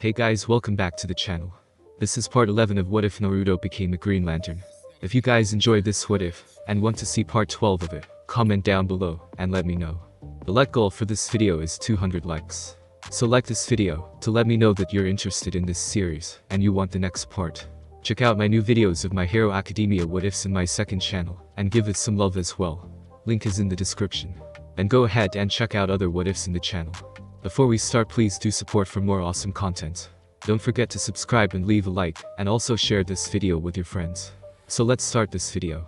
Hey guys, welcome back to the channel. This is part 11 of What If Naruto Became a Green Lantern. If you guys enjoyed this What If, and want to see part 12 of it, comment down below, and let me know. The like goal for this video is 200 likes. So like this video, to let me know that you're interested in this series, and you want the next part. Check out my new videos of My Hero Academia What Ifs in my second channel, and give it some love as well. Link is in the description. And go ahead and check out other What Ifs in the channel. Before we start, please do support for more awesome content. Don't forget to subscribe and leave a like, and also share this video with your friends. So let's start this video.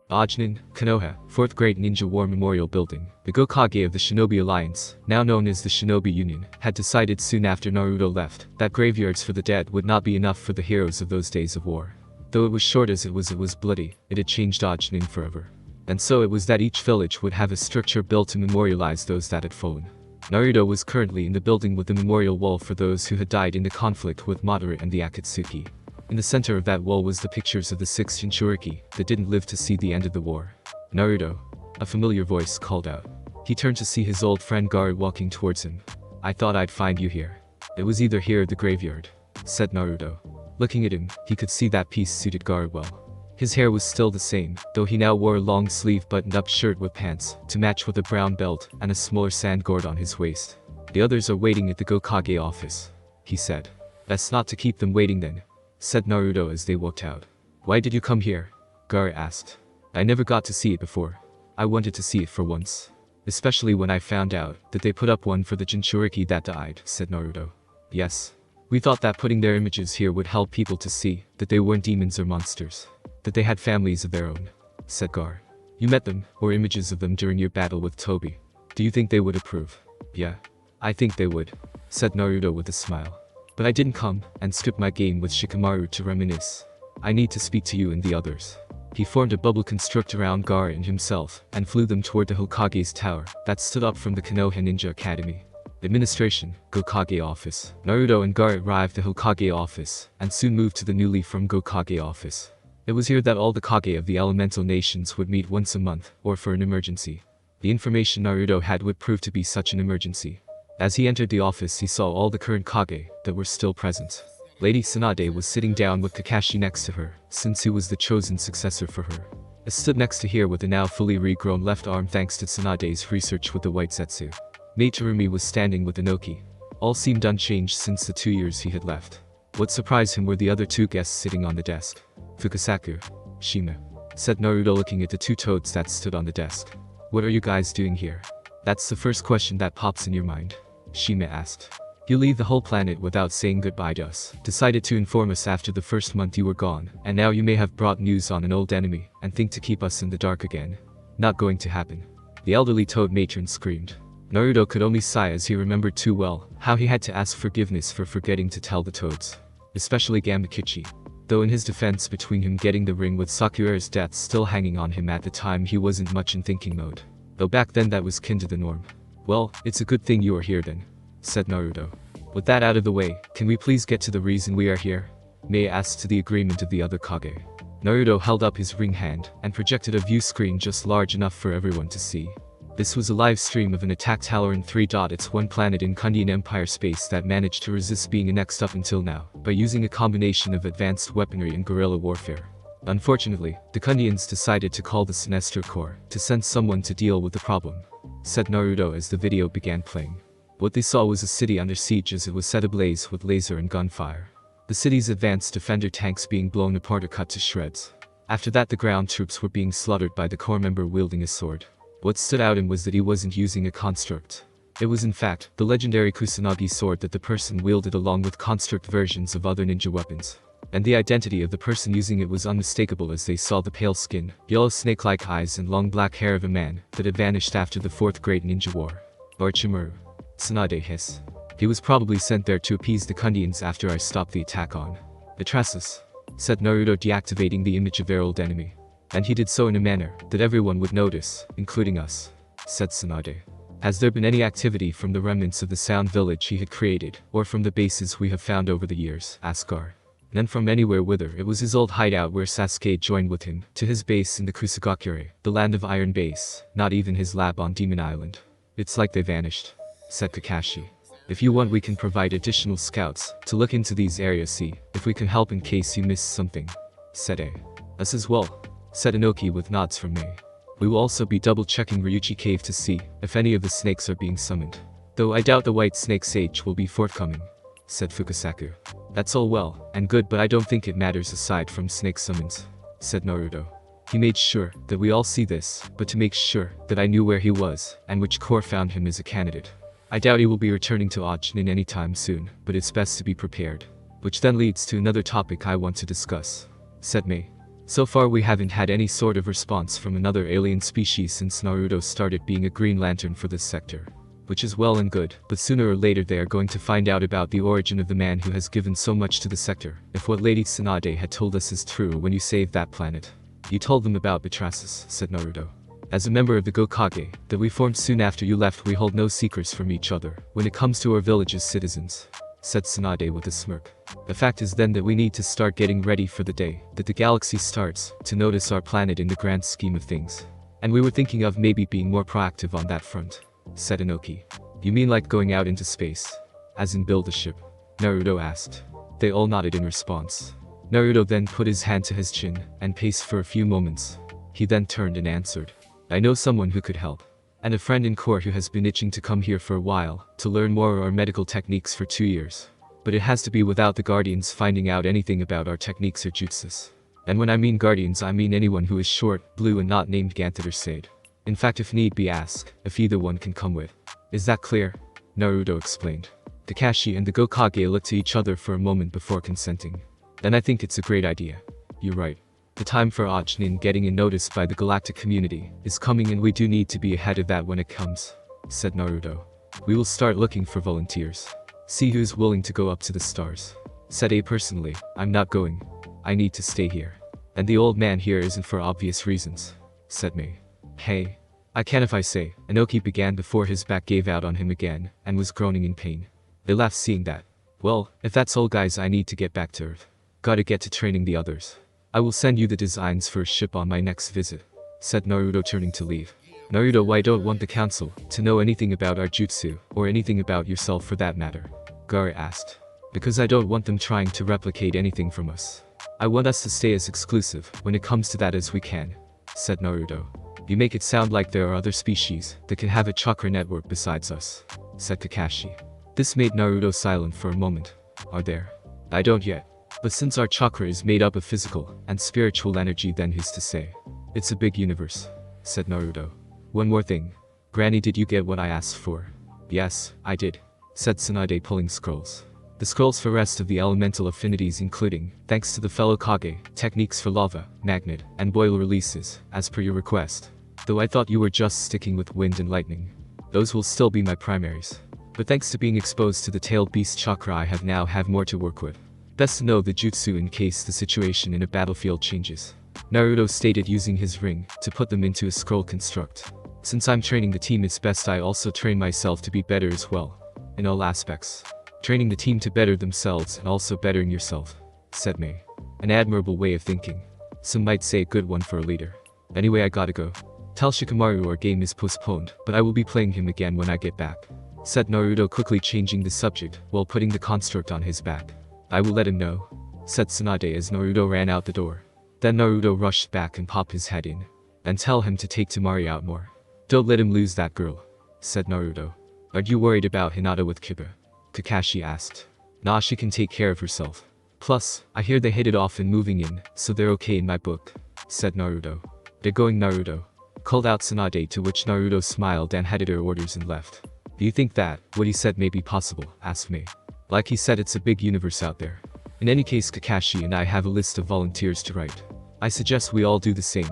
Ajnin, Konoha, 4th Grade Ninja War Memorial Building. The Gokage of the Shinobi Alliance, now known as the Shinobi Union, had decided soon after Naruto left, that graveyards for the dead would not be enough for the heroes of those days of war. Though it was short as it was bloody, it had changed Ajnin forever. And so it was that each village would have a structure built to memorialize those that had fallen. Naruto was currently in the building with the memorial wall for those who had died in the conflict with Madara and the Akatsuki. In the center of that wall was the pictures of the 6 Jinchuriki that didn't live to see the end of the war. Naruto. A familiar voice called out. He turned to see his old friend Garrek walking towards him. I thought I'd find you here. It was either here or the graveyard, said Naruto. Looking at him, he could see that piece suited Garrek well. His hair was still the same, though he now wore a long-sleeve buttoned-up shirt with pants, to match with a brown belt and a smaller sand gourd on his waist. The others are waiting at the Gokage office, he said. That's not to keep them waiting then, said Naruto as they walked out. Why did you come here? Garrek asked. I never got to see it before. I wanted to see it for once. Especially when I found out that they put up one for the Jinchuriki that died, said Naruto. Yes. We thought that putting their images here would help people to see that they weren't demons or monsters. That they had families of their own, said Garrek. You met them, or images of them during your battle with Toby. Do you think they would approve? Yeah. I think they would, said Naruto with a smile. But I didn't come, and skip my game with Shikamaru to reminisce. I need to speak to you and the others. He formed a bubble construct around Garrek and himself, and flew them toward the Hokage's tower, that stood up from the Konoha Ninja Academy. Administration, Gokage office. Naruto and Garrek arrived at the Hokage office, and soon moved to the newly formed Gokage office. It was here that all the Kage of the elemental nations would meet once a month, or for an emergency. The information Naruto had would prove to be such an emergency. As he entered the office, he saw all the current Kage that were still present. Lady Tsunade was sitting down with Kakashi next to her, since he was the chosen successor for her. I stood next to her with a now fully regrown left arm thanks to Tsunade's research with the white Zetsu. Mate Terumi was standing with Inoki. All seemed unchanged since the 2 years he had left. What surprised him were the other 2 guests sitting on the desk. Fukasaku, Shima, said Naruto looking at the 2 toads that stood on the desk. What are you guys doing here? That's the first question that pops in your mind, Shima asked. You leave the whole planet without saying goodbye to us, decided to inform us after the first month you were gone, and now you may have brought news on an old enemy, and think to keep us in the dark again. Not going to happen. The elderly toad matron screamed. Naruto could only sigh as he remembered too well how he had to ask forgiveness for forgetting to tell the toads. Especially Gamakichi. Though in his defense, between him getting the ring with Sakura's death still hanging on him at the time, he wasn't much in thinking mode. Though back then that was kin to the norm. Well, it's a good thing you are here then, said Naruto. With that out of the way, can we please get to the reason we are here? Mei asked to the agreement of the other Kage. Naruto held up his ring hand and projected a view screen just large enough for everyone to see. This was a live stream of an attack tower in 3. It's one planet in Kundian Empire space that managed to resist being annexed up until now, by using a combination of advanced weaponry and guerrilla warfare. Unfortunately, the Kundians decided to call the Sinestro Corps to send someone to deal with the problem, said Naruto as the video began playing. What they saw was a city under siege as it was set ablaze with laser and gunfire. The city's advanced defender tanks being blown apart or cut to shreds. After that, the ground troops were being slaughtered by the corps member wielding a sword. What stood out him was that he wasn't using a construct. It was in fact the legendary Kusanagi sword that the person wielded along with construct versions of other ninja weapons. And the identity of the person using it was unmistakable as they saw the pale skin, yellow snake-like eyes and long black hair of a man that had vanished after the 4th Great Ninja War. Orochimaru. Tsunade hissed. He was probably sent there to appease the Kundians after I stopped the attack on Atrasis, said Naruto, deactivating the image of their old enemy. And he did so in a manner that everyone would notice, including us, said Tsunade. Has there been any activity from the remnants of the sound village he had created, or from the bases we have found over the years? Asked Garrek. None from anywhere, whether it was his old hideout where Sasuke joined with him, to his base in the Kusagakure, the land of Iron Base, not even his lab on Demon Island. It's like they vanished, said Kakashi. If you want, we can provide additional scouts to look into these areas, see if we can help in case you missed something, said A. Us as well, said Inoki with nods from May. We will also be double-checking Ryuchi Cave to see if any of the snakes are being summoned. Though I doubt the white snake sage will be forthcoming, said Fukasaku. That's all well and good, but I don't think it matters aside from snake summons, said Naruto. He made sure that we all see this, but to make sure that I knew where he was and which corps found him as a candidate. I doubt he will be returning to Ojnin anytime soon, but it's best to be prepared. Which then leads to another topic I want to discuss, said May. So far we haven't had any sort of response from another alien species since Naruto started being a Green Lantern for this sector. Which is well and good, but sooner or later they are going to find out about the origin of the man who has given so much to the sector, if what Lady Tsunade had told us is true when you saved that planet. You told them about Betrasis, said Naruto. As a member of the Gokage, that we formed soon after you left, we hold no secrets from each other when it comes to our village's citizens, said Tsunade with a smirk. The fact is then that we need to start getting ready for the day that the galaxy starts to notice our planet in the grand scheme of things. And we were thinking of maybe being more proactive on that front, said Inoki. You mean like going out into space? As in build a ship? Naruto asked. They all nodded in response. Naruto then put his hand to his chin and paced for a few moments. He then turned and answered. I know someone who could help. And a friend in court who has been itching to come here for a while to learn more of our medical techniques for 2 years. But it has to be without the Guardians finding out anything about our techniques or jutsus. And when I mean Guardians, I mean anyone who is short, blue and not named Ganthet or Sade. In fact, if need be, ask if either one can come with. Is that clear? Naruto explained. Kakashi and the Gokage looked to each other for a moment before consenting. Then I think it's a great idea. You're right. The time for Ojnin getting noticed by the galactic community is coming, and we do need to be ahead of that when it comes, said Naruto. We will start looking for volunteers. See who's willing to go up to the stars. Said A. Personally, I'm not going. I need to stay here. And the old man here isn't for obvious reasons, said May. Hey. I can if I say, Inoki began before his back gave out on him again and was groaning in pain. They laughed seeing that. Well, if that's all guys, I need to get back to Earth. Gotta get to training the others. I will send you the designs for a ship on my next visit, said Naruto turning to leave. Naruto, why don't want the council to know anything about our jutsu, or anything about yourself for that matter? Garrek asked. Because I don't want them trying to replicate anything from us. I want us to stay as exclusive when it comes to that as we can, said Naruto. You make it sound like there are other species that can have a chakra network besides us, said Kakashi. This made Naruto silent for a moment. Are there? I don't yet. But since our chakra is made up of physical and spiritual energy, then who's to say? It's a big universe, said Naruto. One more thing. Granny, did you get what I asked for? Yes, I did, said Tsunade, pulling scrolls. The scrolls for rest of the elemental affinities, including, thanks to the fellow Kage, techniques for lava, magnet, and boil releases, as per your request. Though I thought you were just sticking with wind and lightning. Those will still be my primaries. But thanks to being exposed to the tailed beast chakra, I now have more to work with. Best to know the jutsu in case the situation in a battlefield changes. Naruto stated, using his ring to put them into a scroll construct. Since I'm training the team, it's best I also train myself to be better as well. In all aspects. Training the team to better themselves and also bettering yourself, said May. An admirable way of thinking. Some might say a good one for a leader. Anyway, I gotta go. Tell Shikamaru our game is postponed, but I will be playing him again when I get back, said Naruto, quickly changing the subject while putting the construct on his back. I will let him know, said Tsunade as Naruto ran out the door. Then Naruto rushed back and popped his head in. And tell him to take Temari out more. Don't let him lose that girl, said Naruto. Aren't you worried about Hinata with Kiba? Kakashi asked. Nah, she can take care of herself. Plus, I hear they hit it off and moving in, so they're okay in my book, said Naruto. They're going, Naruto, called out Tsunade, to which Naruto smiled and headed her orders and left. Do you think that what he said may be possible? Asked May. Like he said, it's a big universe out there. In any case, Kakashi and I have a list of volunteers to write. I suggest we all do the same,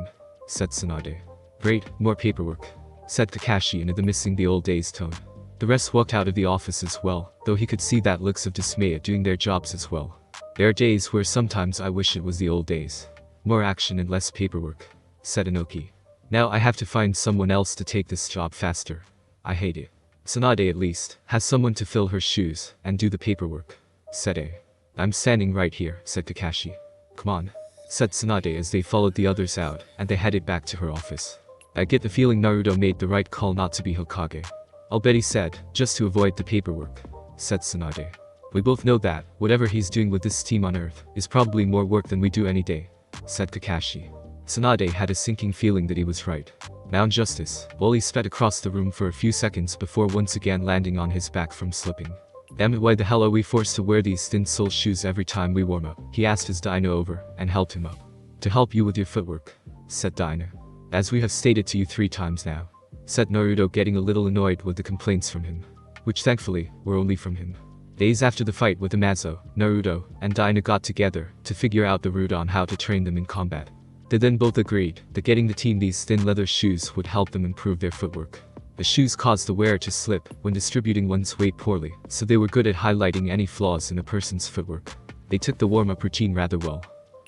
said Tsunade. Great, more paperwork, said Kakashi in the missing the old days tone. The rest walked out of the office as well, though he could see that looks of dismay at doing their jobs as well. There are days where sometimes I wish it was the old days. More action and less paperwork, said Inoki. Now I have to find someone else to take this job faster. I hate it. Tsunade at least has someone to fill her shoes and do the paperwork, said A. I'm standing right here, said Kakashi. Come on, said Tsunade as they followed the others out and they headed back to her office. I get the feeling Naruto made the right call not to be Hokage. I'll bet he said, just to avoid the paperwork, said Tsunade. We both know that, whatever he's doing with this team on Earth, is probably more work than we do any day, said Kakashi. Tsunade had a sinking feeling that he was right. Now in justice, Wally sped across the room for a few seconds before once again landing on his back from slipping. Damn it, why the hell are we forced to wear these thin sole shoes every time we warm up? He asked his Dino over, and helped him up. To help you with your footwork, said Dino. As we have stated to you 3 times now, said Naruto, getting a little annoyed with the complaints from him. Which thankfully, were only from him. Days after the fight with Amazo, Naruto, and Dino got together to figure out the route on how to train them in combat. They then both agreed that getting the team these thin leather shoes would help them improve their footwork. The shoes caused the wearer to slip when distributing one's weight poorly, so they were good at highlighting any flaws in a person's footwork. They took the warm-up routine rather well.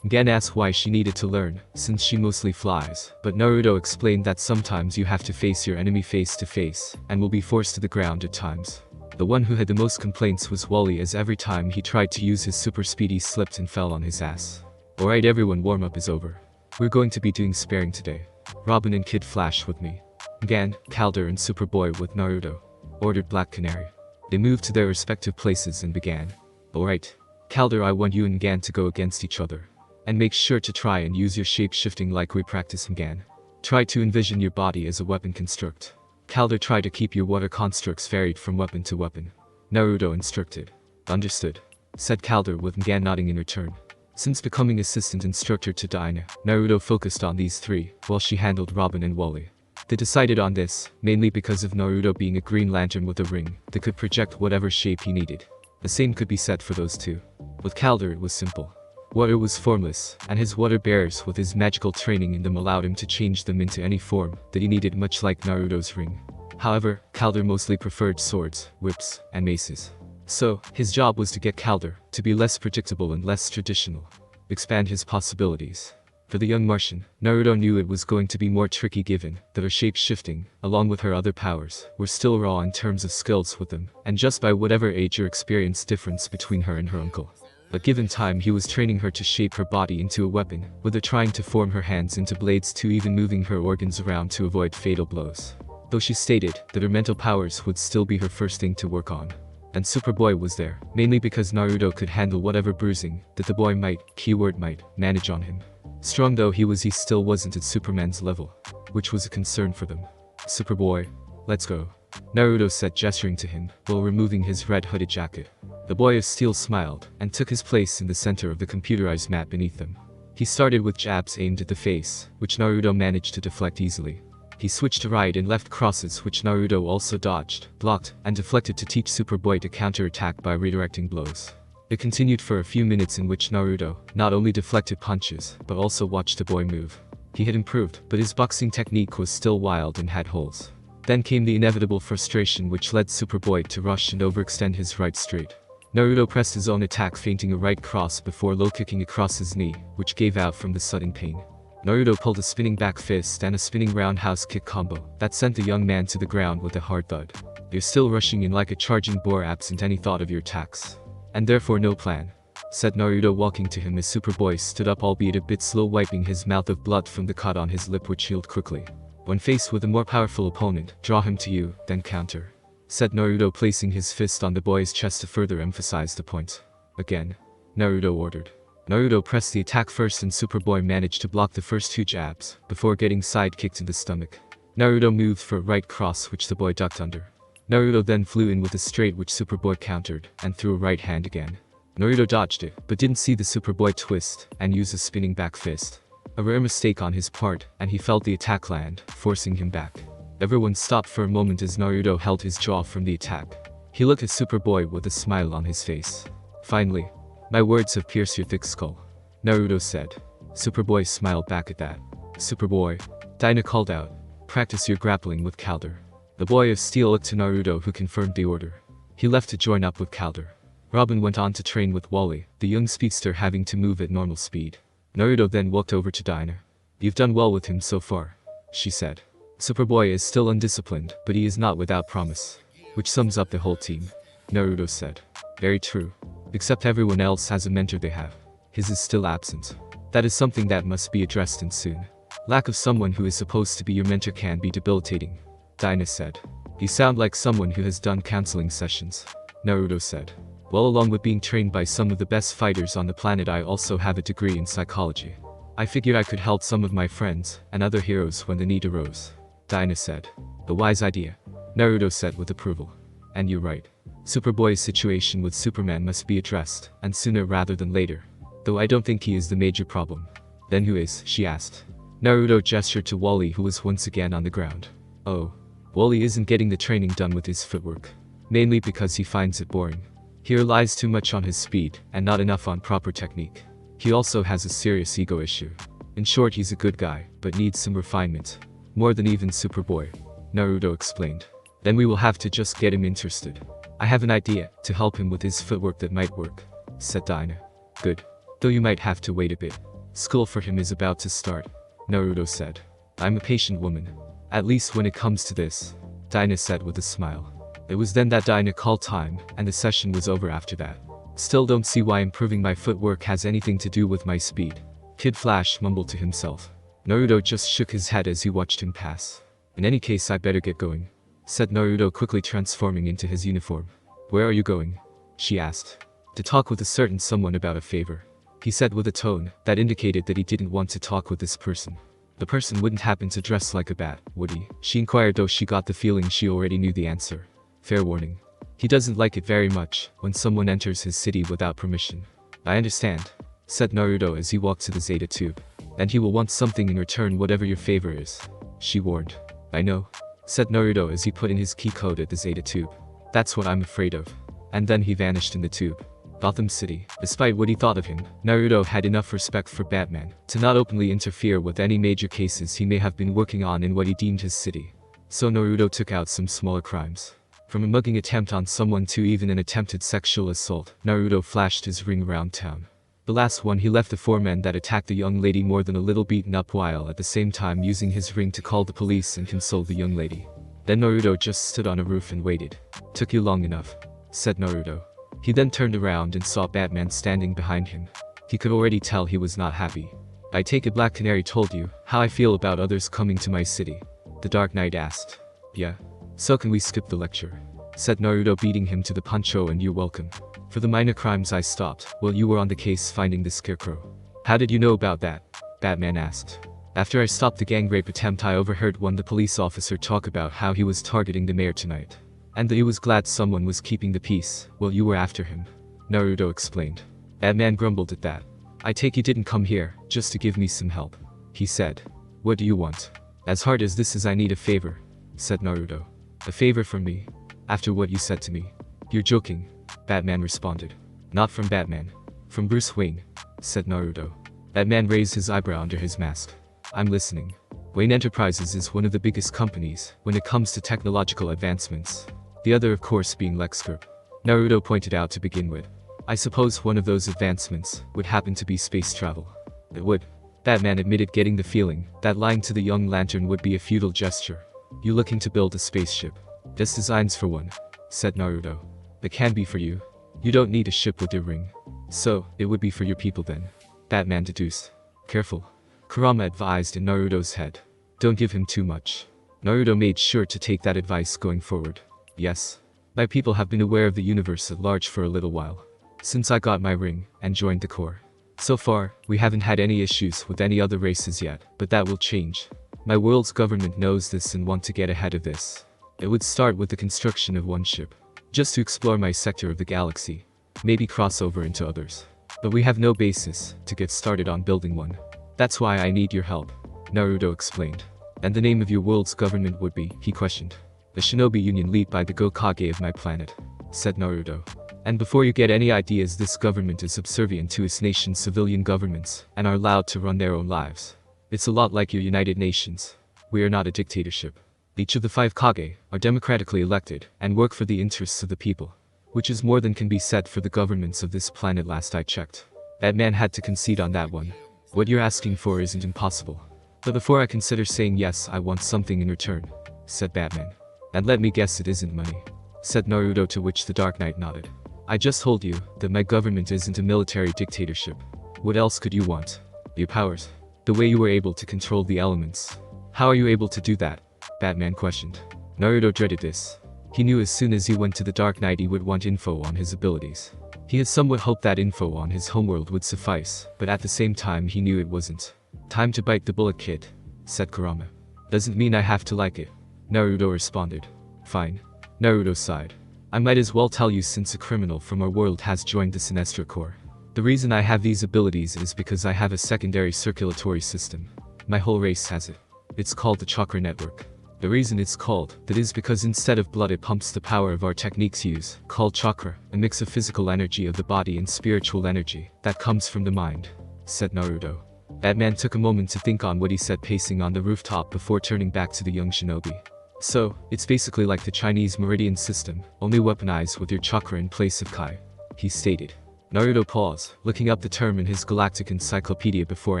Gen asked why she needed to learn, since she mostly flies, but Naruto explained that sometimes you have to face your enemy face to face, and will be forced to the ground at times. The one who had the most complaints was Wally, as every time he tried to use his super speed he slipped and fell on his ass. Alright everyone, warm-up is over. We're going to be doing sparring today. Robin and Kid Flash with me. Gan, Calder and Superboy with Naruto, ordered Black Canary. They moved to their respective places and began. Alright, Calder, I want you and Gan to go against each other. And make sure to try and use your shape-shifting like we practice in Gan. Try to envision your body as a weapon construct. Calder, try to keep your water constructs varied from weapon to weapon. Naruto instructed. Understood, said Calder with Gan nodding in return. Since becoming assistant instructor to Dino, Naruto focused on these 3, while she handled Robin and Wally. They decided on this, mainly because of Naruto being a Green Lantern with a ring that could project whatever shape he needed. The same could be said for those 2. With Calder it was simple. Water was formless, and his water bears with his magical training in them allowed him to change them into any form that he needed, much like Naruto's ring. However, Calder mostly preferred swords, whips, and maces. So, his job was to get Calder to be less predictable and less traditional. Expand his possibilities. For the young Martian, Naruto knew it was going to be more tricky given that her shape-shifting, along with her other powers, were still raw in terms of skills with them, and just by whatever age or experience difference between her and her uncle. But given time, he was training her to shape her body into a weapon, whether trying to form her hands into blades to even moving her organs around to avoid fatal blows. Though she stated that her mental powers would still be her first thing to work on. And Superboy was there, mainly because Naruto could handle whatever bruising that the boy might, keyword might, manage on him. Strong though he was, he still wasn't at Superman's level, which was a concern for them. Superboy, let's go, Naruto said, gesturing to him, while removing his red hooded jacket. The boy of steel smiled, and took his place in the center of the computerized map beneath them. He started with jabs aimed at the face, which Naruto managed to deflect easily. He switched to right and left crosses, which Naruto also dodged, blocked, and deflected to teach Superboy to counter-attack by redirecting blows. It continued for a few minutes, in which Naruto not only deflected punches, but also watched the boy move. He had improved, but his boxing technique was still wild and had holes. Then came the inevitable frustration, which led Superboy to rush and overextend his right straight. Naruto pressed his own attack, feinting a right cross before low-kicking across his knee, which gave out from the sudden pain. Naruto pulled a spinning back fist and a spinning roundhouse kick combo that sent the young man to the ground with a hard thud. You're still rushing in like a charging boar, absent any thought of your attacks. And therefore no plan, said Naruto, walking to him as Superboy stood up, albeit a bit slow, wiping his mouth of blood from the cut on his lip, which healed quickly. When faced with a more powerful opponent, draw him to you, then counter, said Naruto, placing his fist on the boy's chest to further emphasize the point. Again, Naruto ordered. Naruto pressed the attack first, and Superboy managed to block the first 2 jabs, before getting side-kicked in the stomach. Naruto moved for a right cross, which the boy ducked under. Naruto then flew in with a straight, which Superboy countered, and threw a right hand again. Naruto dodged it, but didn't see the Superboy twist, and used a spinning back fist. A rare mistake on his part, and he felt the attack land, forcing him back. Everyone stopped for a moment as Naruto held his jaw from the attack. He looked at Superboy with a smile on his face. Finally, my words have pierced your thick skull, Naruto said. Superboy smiled back at that. Superboy, Dino called out, practice your grappling with Calder. The boy of steel looked to Naruto, who confirmed the order. He left to join up with Calder. Robin went on to train with Wally, the young speedster, having to move at normal speed. Naruto then walked over to Dino. You've done well with him so far, she said. Superboy is still undisciplined, but he is not without promise. Which sums up the whole team, Naruto said. Very true. Except everyone else has a mentor they have. His is still absent. That is something that must be addressed, and soon. Lack of someone who is supposed to be your mentor can be debilitating, Dino said. You sound like someone who has done counseling sessions. Naruto said. Well, along with being trained by some of the best fighters on the planet, I also have a degree in psychology. I figured I could help some of my friends and other heroes when the need arose. Dinah said. A wise idea. Naruto said with approval. And you're right. Superboy's situation with Superman must be addressed, and sooner rather than later. Though I don't think he is the major problem. Then who is? She asked. Naruto gestured to Wally, who was once again on the ground. Oh. Wally isn't getting the training done with his footwork. Mainly because he finds it boring. He relies too much on his speed, and not enough on proper technique. He also has a serious ego issue. In short, he's a good guy, but needs some refinement. More than even Superboy. Naruto explained. Then we will have to just get him interested. I have an idea to help him with his footwork that might work, said Dinah. Good. Though you might have to wait a bit. School for him is about to start, Naruto said. I'm a patient woman. At least when it comes to this, Dinah said with a smile. It was then that Dinah called time, and the session was over after that. Still don't see why improving my footwork has anything to do with my speed, Kid Flash mumbled to himself. Naruto just shook his head as he watched him pass. In any case, I better get going, said Naruto, quickly transforming into his uniform. Where are you going? She asked. To talk with a certain someone about a favor, he said with a tone that indicated that he didn't want to talk with this person. The person wouldn't happen to dress like a bat, would he? She inquired, though she got the feeling she already knew the answer. Fair warning. He doesn't like it very much when someone enters his city without permission. I understand, said Naruto as he walked to the Zeta Tube. And he will want something in return, whatever your favor is, she warned. I know, said Naruto as he put in his key code at the Zeta Tube. That's what I'm afraid of. And then he vanished in the tube. Gotham City. Despite what he thought of him, Naruto had enough respect for Batman to not openly interfere with any major cases he may have been working on in what he deemed his city. So Naruto took out some smaller crimes. From a mugging attempt on someone to even an attempted sexual assault, Naruto flashed his ring around town. The last one, he left the foreman that attacked the young lady more than a little beaten up, while at the same time using his ring to call the police and console the young lady. Then Naruto just stood on a roof and waited. Took you long enough, said Naruto. He then turned around and saw Batman standing behind him. He could already tell he was not happy. I take it Black Canary told you how I feel about others coming to my city? The Dark Knight asked. Yeah. So can we skip the lecture? Said Naruto, beating him to the punch. And you're welcome. For the minor crimes I stopped while you were on the case finding the scarecrow. How did you know about that? Batman asked. After I stopped the gang rape attempt, I overheard the police officer talk about how he was targeting the mayor tonight. And that he was glad someone was keeping the peace while you were after him. Naruto explained. Batman grumbled at that. I take you didn't come here just to give me some help, he said. What do you want? As hard as this is, I need a favor, said Naruto. A favor from me? After what you said to me? You're joking, Batman responded. Not from Batman. From Bruce Wayne, said Naruto. Batman raised his eyebrow under his mask. I'm listening. Wayne Enterprises is one of the biggest companies when it comes to technological advancements. The other, of course, being LexCorp. Naruto pointed out to begin with. I suppose one of those advancements would happen to be space travel. It would. Batman admitted, getting the feeling that lying to the young lantern would be a futile gesture. You looking to build a spaceship? Just designs for one, said Naruto. It can be for you. You don't need a ship with your ring. So, it would be for your people then. Batman deduced. Careful, Kurama advised in Naruto's head. Don't give him too much. Naruto made sure to take that advice going forward. Yes. My people have been aware of the universe at large for a little while. Since I got my ring and joined the Corps. So far, we haven't had any issues with any other races yet, but that will change. My world's government knows this and want to get ahead of this. It would start with the construction of one ship. Just to explore my sector of the galaxy. Maybe cross over into others. But we have no basis to get started on building one. That's why I need your help, Naruto explained. And the name of your world's government would be, he questioned. The Shinobi Union, led by the Gokage of my planet, said Naruto. And before you get any ideas, this government is subservient to its nation's civilian governments and are allowed to run their own lives. It's a lot like your United Nations. We are not a dictatorship. Each of the 5 Kage are democratically elected and work for the interests of the people. Which is more than can be said for the governments of this planet last I checked. Batman had to concede on that one. What you're asking for isn't impossible. But before I consider saying yes, I want something in return, said Batman. And let me guess, it isn't money, said Naruto, to which the Dark Knight nodded. I just told you that my government isn't a military dictatorship. What else could you want? Your powers. The way you were able to control the elements. How are you able to do that? Batman questioned. Naruto dreaded this. He knew as soon as he went to the Dark Knight he would want info on his abilities. He had somewhat hoped that info on his homeworld would suffice, but at the same time he knew it wasn't. Time to bite the bullet, kid, said Kurama. Doesn't mean I have to like it, Naruto responded. Fine. Naruto sighed. I might as well tell you since a criminal from our world has joined the Sinestro Corps. The reason I have these abilities is because I have a secondary circulatory system. My whole race has it. It's called the chakra network. The reason it's called that is because instead of blood it pumps the power of our techniques use, called chakra, a mix of physical energy of the body and spiritual energy that comes from the mind, said Naruto. That man took a moment to think on what he said, pacing on the rooftop before turning back to the young shinobi. So, it's basically like the Chinese meridian system, only weaponized with your chakra in place of kai, he stated. Naruto paused, looking up the term in his galactic encyclopedia before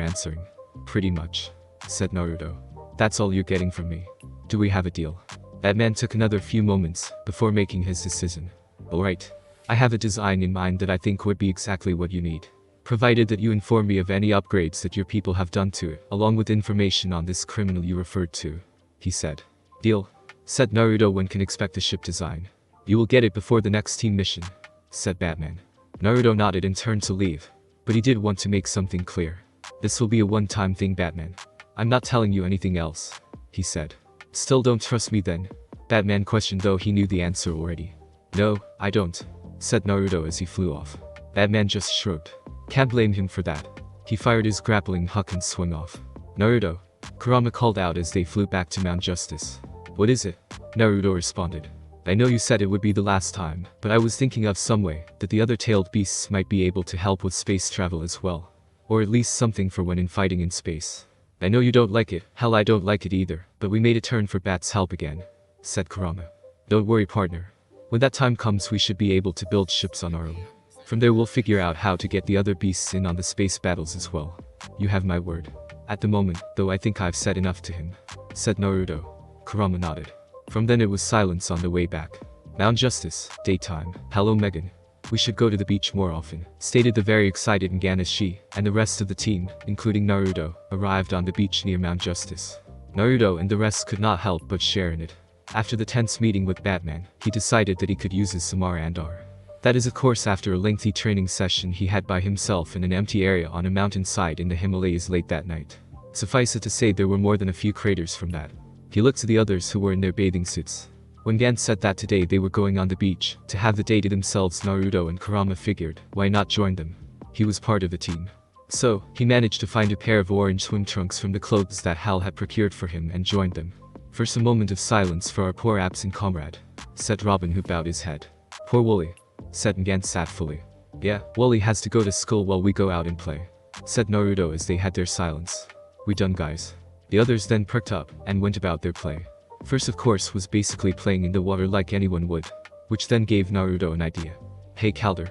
answering. Pretty much, said Naruto. That's all you're getting from me. Do we have a deal? That man took another few moments before making his decision. Alright. I have a design in mind that I think would be exactly what you need. Provided that you inform me of any upgrades that your people have done to it, along with information on this criminal you referred to, he said. Deal, said Naruto. When can expect the ship design? You will get it before the next team mission, said Batman. Naruto nodded and turned to leave, but he did want to make something clear. This will be a one-time thing, Batman. I'm not telling you anything else, he said. Still don't trust me then? Batman questioned, though he knew the answer already. No, I don't, said Naruto as he flew off. Batman just shrugged. Can't blame him for that. He fired his grappling hook and swung off. Naruto, Kurama called out as they flew back to Mount Justice. What is it? Naruto responded. I know you said it would be the last time, but I was thinking of some way that the other tailed beasts might be able to help with space travel as well. Or at least something for when in fighting in space. I know you don't like it, hell I don't like it either, but we made a turn for Bat's help again, said Kurama. Don't worry, partner. When that time comes we should be able to build ships on our own. From there we'll figure out how to get the other beasts in on the space battles as well. You have my word. At the moment, though, I think I've said enough to him, said Naruto. Kurama nodded. From then it was silence on the way back. Mount Justice, daytime. Hello Megan. We should go to the beach more often, stated the very excited Ngan as she and the rest of the team, including Naruto, arrived on the beach near Mount Justice. Naruto and the rest could not help but share in it. After the tense meeting with Batman, he decided that he could use his Samara Andar. That is of course after a lengthy training session he had by himself in an empty area on a mountainside in the Himalayas late that night. Suffice it to say there were more than a few craters from that. He looked to the others who were in their bathing suits. When Gan said that today they were going on the beach to have the day to themselves, Naruto and Kurama figured, why not join them? He was part of the team. So, he managed to find a pair of orange swim trunks from the clothes that Hal had procured for him and joined them. First a moment of silence for our poor absent comrade, said Robin, who bowed his head. Poor Wooly, said Ngan sadfully. Yeah, Wooly has to go to school while we go out and play, said Naruto as they had their silence. We done, guys. The others then perked up and went about their play. First of course was basically playing in the water like anyone would, which then gave Naruto an idea. Hey Calder,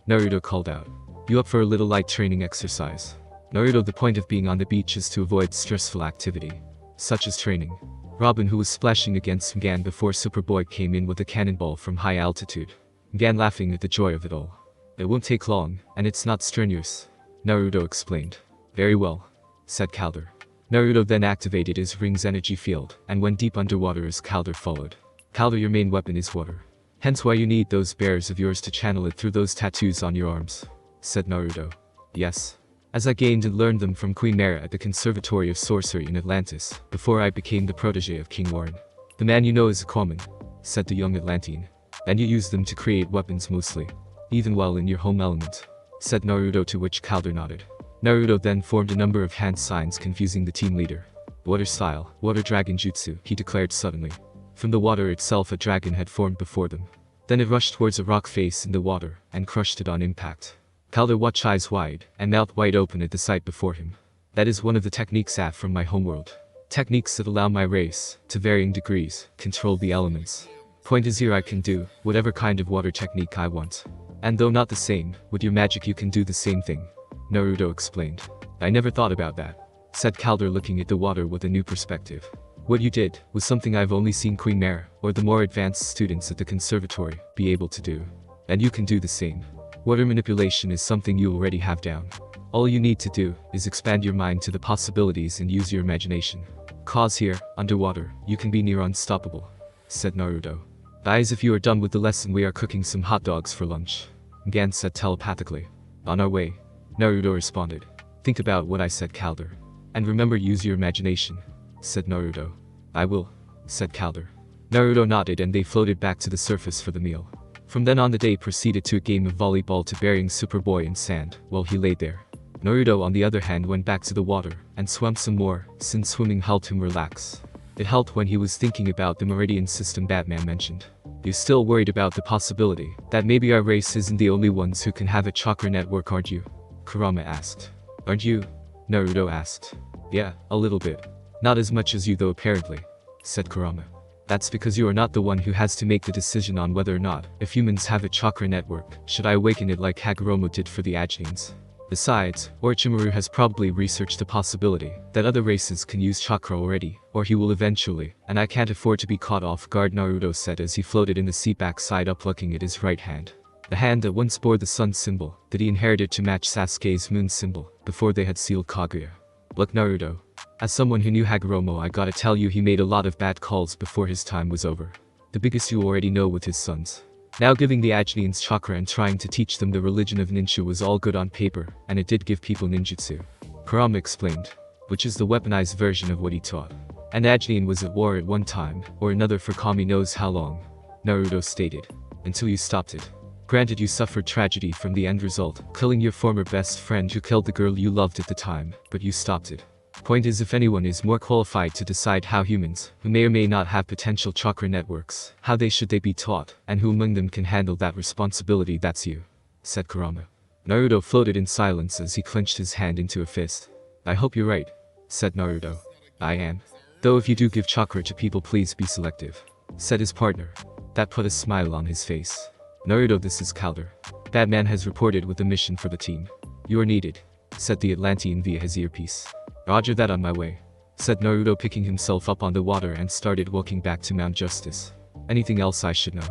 Naruto called out. You up for a little light training exercise? Naruto, the point of being on the beach is to avoid stressful activity, such as training. Robin, who was splashing against Ngan before Superboy came in with a cannonball from high altitude. Ngan laughing at the joy of it all. It won't take long, and it's not strenuous, Naruto explained. Very well, said Calder. Naruto then activated his ring's energy field and went deep underwater as Calder followed. Calder, your main weapon is water. Hence why you need those bears of yours to channel it through those tattoos on your arms, said Naruto. Yes. As I gained and learned them from Queen Mara at the Conservatory of Sorcery in Atlantis, before I became the protege of King Warren. The man you know is Aquaman, said the young Atlantean. And you use them to create weapons mostly, even while in your home element, said Naruto, to which Calder nodded. Naruto then formed a number of hand signs confusing the team leader. Water style, water dragon jutsu, he declared suddenly. From the water itself a dragon had formed before them. Then it rushed towards a rock face in the water and crushed it on impact. Calder watched eyes wide and mouth wide open at the sight before him. That is one of the techniques I have from my homeworld. Techniques that allow my race, to varying degrees, control the elements. Point is here I can do whatever kind of water technique I want. And though not the same, with your magic you can do the same thing, Naruto explained. I never thought about that, said Calder, looking at the water with a new perspective. What you did was something I've only seen Queen Mara, or the more advanced students at the conservatory, be able to do. And you can do the same. Water manipulation is something you already have down. All you need to do is expand your mind to the possibilities and use your imagination. Cause here, underwater, you can be near unstoppable, said Naruto. Guys, if you are done with the lesson, we are cooking some hot dogs for lunch. Gan said telepathically. On our way, Naruto responded. Think about what I said, Calder. And remember, use your imagination, said Naruto. I will, said Calder. Naruto nodded and they floated back to the surface for the meal. From then on, the day proceeded to a game of volleyball to burying Superboy in sand while he lay there. Naruto, on the other hand, went back to the water and swam some more, since swimming helped him relax. It helped when he was thinking about the Meridian system Batman mentioned. You still worried about the possibility that maybe our race isn't the only ones who can have a chakra network, aren't you? Kurama asked. Aren't you? Naruto asked. Yeah, a little bit. Not as much as you though, apparently, said Kurama. That's because you are not the one who has to make the decision on whether or not, if humans have a chakra network, should I awaken it like Hagoromo did for the Ajinins. Besides, Orochimaru has probably researched the possibility that other races can use chakra already, or he will eventually, and I can't afford to be caught off guard, Naruto said as he floated in the sea backside up, looking at his right hand. The hand that once bore the sun symbol, that he inherited to match Sasuke's moon symbol, before they had sealed Kaguya. Look, Naruto. As someone who knew Hagoromo, I gotta tell you, he made a lot of bad calls before his time was over. The biggest you already know with his sons. Now giving the Ajinins chakra and trying to teach them the religion of ninja was all good on paper, and it did give people ninjutsu. Kurama explained. Which is the weaponized version of what he taught. And Ajinin was at war at one time, or another for Kami knows how long. Naruto stated. Until you stopped it. Granted, you suffered tragedy from the end result, killing your former best friend who killed the girl you loved at the time, but you stopped it. Point is, if anyone is more qualified to decide how humans, who may or may not have potential chakra networks, how they should be taught, and who among them can handle that responsibility, that's you, said Kurama. Naruto floated in silence as he clenched his hand into a fist. I hope you're right, said Naruto. I am. Though if you do give chakra to people, please be selective, said his partner. That put a smile on his face. Naruto, this is Calder. Batman has reported with a mission for the team. You are needed, said the Atlantean via his earpiece. Roger that, on my way, said Naruto, picking himself up on the water and started walking back to Mount Justice. Anything else I should know?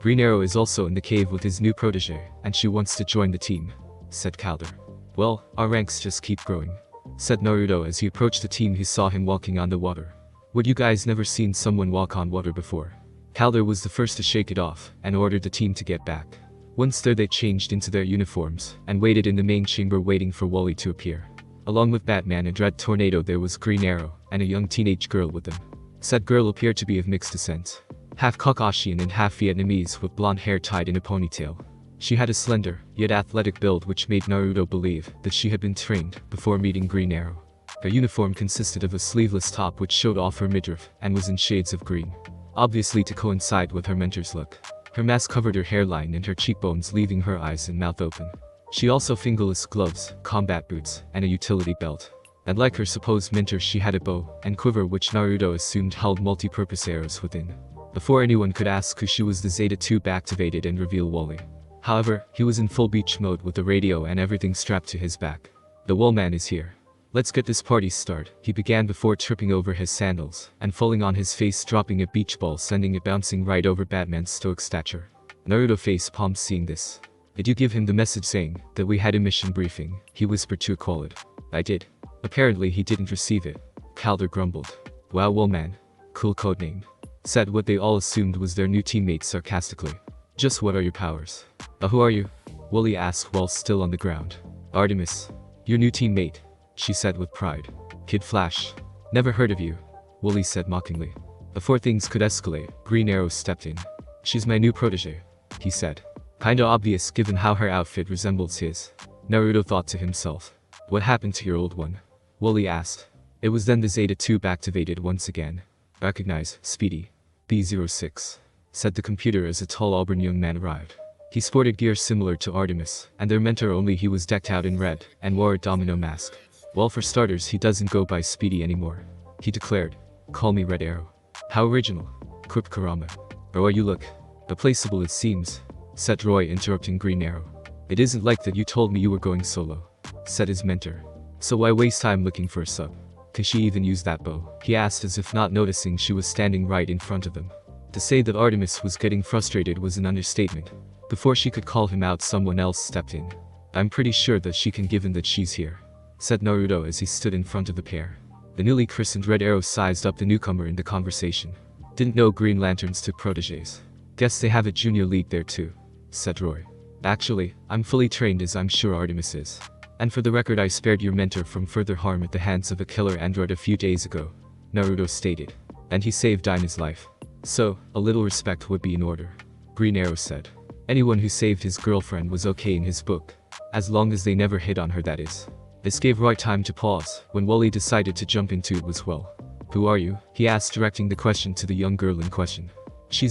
Green Arrow is also in the cave with his new protege, and she wants to join the team, said Calder. Well, our ranks just keep growing, said Naruto as he approached the team. He saw him walking on the water. Would you guys never seen someone walk on water before? Calder was the first to shake it off and ordered the team to get back. Once there, they changed into their uniforms and waited in the main chamber waiting for Wally to appear. Along with Batman and Red Tornado, there was Green Arrow and a young teenage girl with them. Said girl appeared to be of mixed descent. Half Caucasian and half Vietnamese, with blonde hair tied in a ponytail. She had a slender, yet athletic build which made Naruto believe that she had been trained before meeting Green Arrow. Her uniform consisted of a sleeveless top which showed off her midriff and was in shades of green, obviously to coincide with her mentor's look. Her mask covered her hairline and her cheekbones, leaving her eyes and mouth open. She also fingerless gloves, combat boots, and a utility belt. And like her supposed mentor, she had a bow and quiver which Naruto assumed held multi-purpose arrows within. Before anyone could ask who she was, the Zeta Tube activated and revealed Wally. However, he was in full beach mode with the radio and everything strapped to his back. The Wallman is here. Let's get this party started, he began before tripping over his sandals and falling on his face, dropping a beach ball, sending it bouncing right over Batman's stoic stature. Naruto face palmed seeing this. Did you give him the message saying that we had a mission briefing? He whispered to Aqualid. I did. Apparently he didn't receive it. Calder grumbled. Wow, Wallman. Cool codename. Said what they all assumed was their new teammate sarcastically. Just what are your powers? Who are you? Wally asked while still on the ground. Artemis. Your new teammate, she said with pride. Kid Flash. Never heard of you, Wally said mockingly. Before things could escalate, Green Arrow stepped in. She's my new protege, he said. Kinda obvious given how her outfit resembles his. Naruto thought to himself. What happened to your old one? Wally asked. It was then the Zeta Tube activated once again. Recognize, Speedy. B06, said the computer as a tall auburn young man arrived. He sported gear similar to Artemis and their mentor, only he was decked out in red and wore a domino mask. Well, for starters, he doesn't go by Speedy anymore, he declared. Call me Red Arrow. How original, quipped Kurama. Or you look replaceable it seems, said Roy, interrupting Green Arrow. It isn't like that, you told me you were going solo, said his mentor. So why waste time looking for a sub? Could she even use that bow? He asked as if not noticing she was standing right in front of them. To say that Artemis was getting frustrated was an understatement. Before she could call him out, someone else stepped in. I'm pretty sure that she can, given that she's here, said Naruto as he stood in front of the pair. The newly christened Red Arrow sized up the newcomer in the conversation. Didn't know Green Lanterns took proteges. Guess they have a junior league there too, said Roy. Actually, I'm fully trained as I'm sure Artemis is. And for the record, I spared your mentor from further harm at the hands of a killer android a few days ago, Naruto stated. And he saved Dinah's life. So, a little respect would be in order. Green Arrow said. Anyone who saved his girlfriend was okay in his book. As long as they never hit on her, that is. This gave Roy time to pause, when Wally decided to jump into it as well. Who are you? He asked, directing the question to the young girl in question.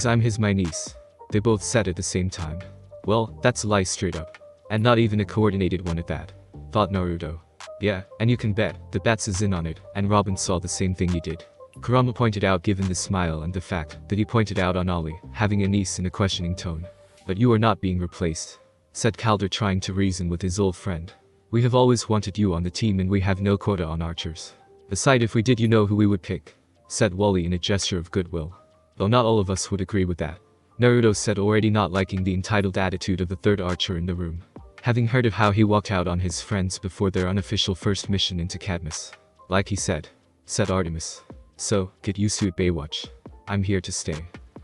I'm my niece. They both said at the same time. Well, that's a lie straight up. And not even a coordinated one at that, thought Naruto. Yeah, and you can bet, the Bats is in on it, and Robin saw the same thing you did. Kurama pointed out, given the smile and the fact that he pointed out on Ollie, having a niece in a questioning tone. But you are not being replaced, said Calder, trying to reason with his old friend. We have always wanted you on the team and we have no quota on archers. Besides, if we did, you know who we would pick, said Wally in a gesture of goodwill. Though not all of us would agree with that, Naruto said, already not liking the entitled attitude of the third archer in the room. Having heard of how he walked out on his friends before their unofficial first mission into Cadmus. Like he said Artemis. So, get used to it, Baywatch. I'm here to stay.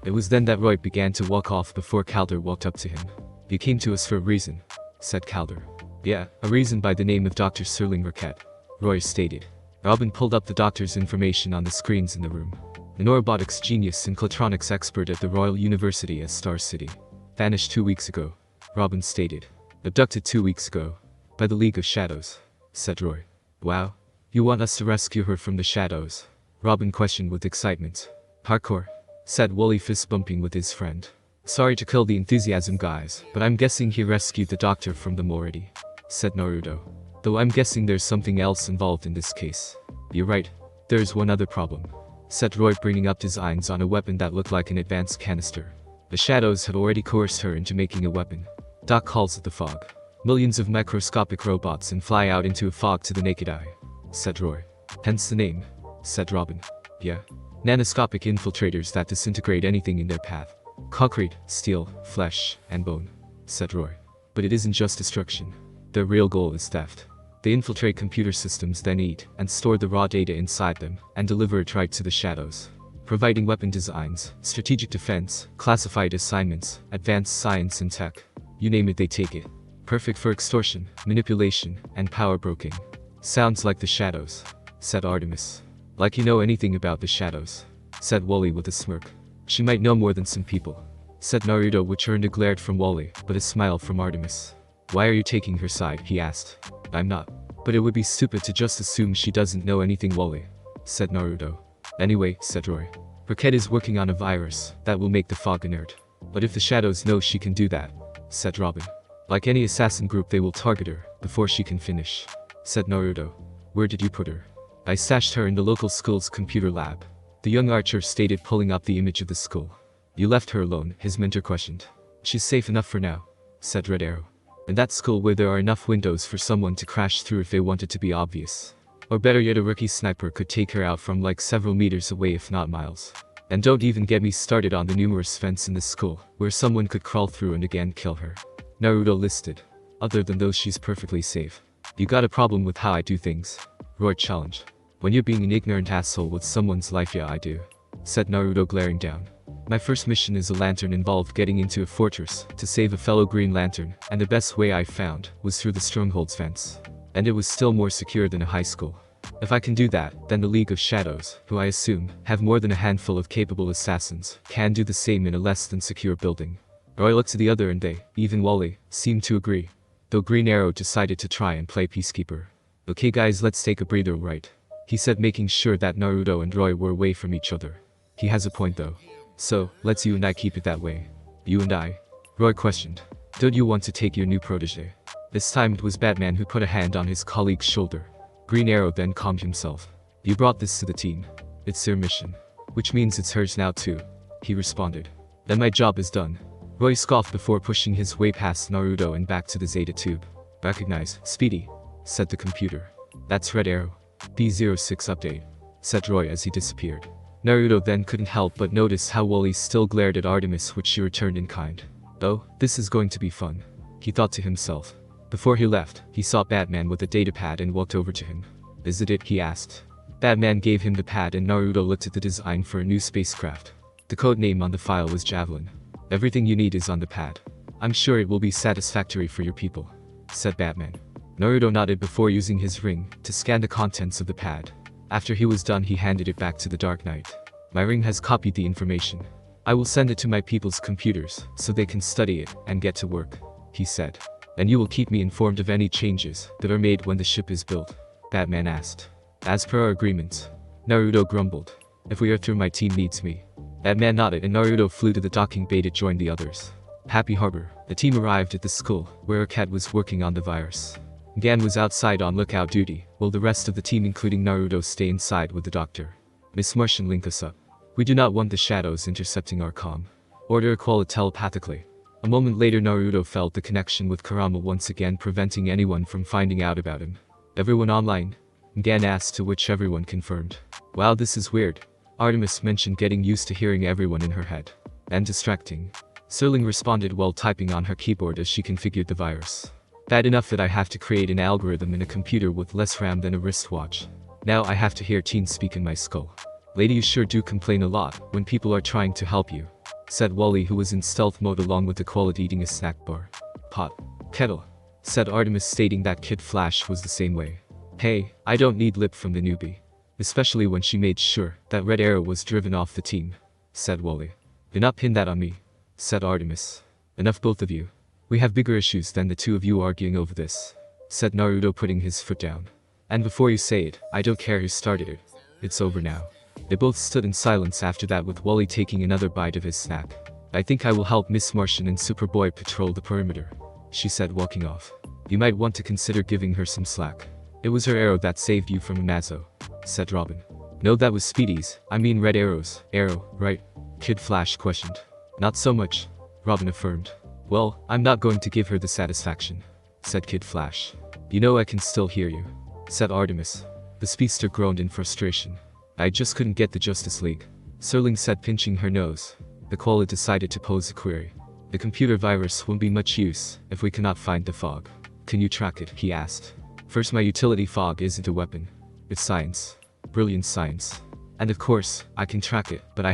It was then that Roy began to walk off before Calder walked up to him. You came to us for a reason, said Calder. Yeah, a reason by the name of Dr. Serling Raquette, Roy stated. Robin pulled up the doctor's information on the screens in the room. An robotics genius and Clatronics expert at the Royal University at Star City. Vanished 2 weeks ago, Robin stated. Abducted 2 weeks ago. By the League of Shadows, said Roy. Wow. You want us to rescue her from the shadows? Robin questioned with excitement. Hardcore, said Wally, fist bumping with his friend. Sorry to kill the enthusiasm, guys, but I'm guessing he rescued the doctor from them already, said Naruto. Though I'm guessing there's something else involved in this case. You're right. There's one other problem, said Roy, bringing up designs on a weapon that looked like an advanced canister. The shadows had already coerced her into making a weapon. Doc calls it the fog. Millions of microscopic robots and fly out into a fog to the naked eye, said Roy. Hence the name, said Robin. Yeah. Nanoscopic infiltrators that disintegrate anything in their path. Concrete, steel, flesh, and bone, said Roy. But it isn't just destruction. Their real goal is theft. They infiltrate computer systems, then eat and store the raw data inside them and deliver it right to the shadows. Providing weapon designs, strategic defense, classified assignments, advanced science and tech. You name it, they take it. Perfect for extortion, manipulation, and power broking. Sounds like the shadows, said Artemis. Like you know anything about the shadows, said Wally with a smirk. She might know more than some people, said Naruto, which earned a glare from Wally, but a smile from Artemis. Why are you taking her side? He asked. I'm not. But it would be stupid to just assume she doesn't know anything, Wally, said Naruto. Anyway, said Roy. Raquette is working on a virus that will make the fog inert. But if the shadows know she can do that, said Robin. Like any assassin group, they will target her before she can finish, said Naruto. Where did you put her? I stashed her in the local school's computer lab, the young archer stated, pulling up the image of the school. You left her alone, his mentor questioned. She's safe enough for now, said Red Arrow. In that school where there are enough windows for someone to crash through if they wanted to be obvious. Or better yet, a rookie sniper could take her out from like several meters away, if not miles. And don't even get me started on the numerous vents in this school, where someone could crawl through and again kill her. Naruto listed. Other than those, she's perfectly safe. You got a problem with how I do things? Roy challenged. When you're being an ignorant asshole with someone's life, yeah I do, said Naruto, glaring down. My first mission as a lantern involved getting into a fortress to save a fellow Green Lantern, and the best way I found was through the Stronghold's fence. And it was still more secure than a high school. If I can do that, then the League of Shadows, who I assume have more than a handful of capable assassins, can do the same in a less than secure building. Roy looked to the other and they, even Wally, seemed to agree. Though Green Arrow decided to try and play peacekeeper. Okay guys, let's take a breather, right? He said, making sure that Naruto and Roy were away from each other. He has a point though. So, let's you and I keep it that way. You and I? Roy questioned. Don't you want to take your new protege? This time it was Batman who put a hand on his colleague's shoulder. Green Arrow then calmed himself. You brought this to the team. It's their mission. Which means it's hers now too, he responded. Then my job is done. Roy scoffed before pushing his way past Naruto and back to the Zeta tube. Recognize, Speedy, said the computer. That's Red Arrow. P06 update, said Roy as he disappeared. Naruto then couldn't help but notice how Wally still glared at Artemis, which she returned in kind. Oh, this is going to be fun, he thought to himself. Before he left, he saw Batman with a datapad and walked over to him. Is it? He asked. Batman gave him the pad and Naruto looked at the design for a new spacecraft. The code name on the file was Javelin. Everything you need is on the pad. I'm sure it will be satisfactory for your people," said Batman. Naruto nodded before using his ring to scan the contents of the pad. After he was done, he handed it back to the Dark Knight. "My ring has copied the information. I will send it to my people's computers so they can study it and get to work," he said. "And you will keep me informed of any changes that are made when the ship is built?" Batman asked. "As per our agreement," Naruto grumbled. "If we are through, my team needs me." Batman nodded and Naruto flew to the docking bay to join the others. Happy Harbor. The team arrived at the school where a cat was working on the virus. Gan was outside on lookout duty, while the rest of the team including Naruto stay inside with the doctor. "Miss Martian, link us up. We do not want the shadows intercepting our comm. Order Aquila telepathically." A moment later, Naruto felt the connection with Kurama once again, preventing anyone from finding out about him. "Everyone online?" Gan asked, to which everyone confirmed. "Wow, this is weird." Artemis mentioned getting used to hearing everyone in her head. "And distracting." Serling responded while typing on her keyboard as she configured the virus. "Bad enough that I have to create an algorithm in a computer with less RAM than a wristwatch. Now I have to hear teens speak in my skull. Lady, you sure do complain a lot when people are trying to help you," said Wally, who was in stealth mode along with the Aquila eating a snack bar. "Pot. Kettle," said Artemis, stating that Kid Flash was the same way. "Hey, I don't need lip from the newbie. Especially when she made sure that Red Arrow was driven off the team," said Wally. "Do not pin that on me," said Artemis. "Enough, both of you. We have bigger issues than the two of you arguing over this," said Naruto, putting his foot down. "And before you say it, I don't care who started it. It's over now." They both stood in silence after that, with Wally taking another bite of his snack. "I think I will help Miss Martian and Superboy patrol the perimeter," she said, walking off. "You might want to consider giving her some slack. It was her arrow that saved you from Amazo," said Robin. "No, that was Speedy's. I mean Red Arrow's arrow, right?" Kid Flash questioned. "Not so much," Robin affirmed. "Well, I'm not going to give her the satisfaction," said Kid Flash. "You know I can still hear you," said Artemis. The speedster groaned in frustration. "I just couldn't get the Justice League," Serling said, pinching her nose. The Aquila decided to pose a query. "The computer virus won't be much use if we cannot find the fog. Can you track it?" he asked. "First, my utility fog isn't a weapon. It's science. Brilliant science. And of course, I can track it, but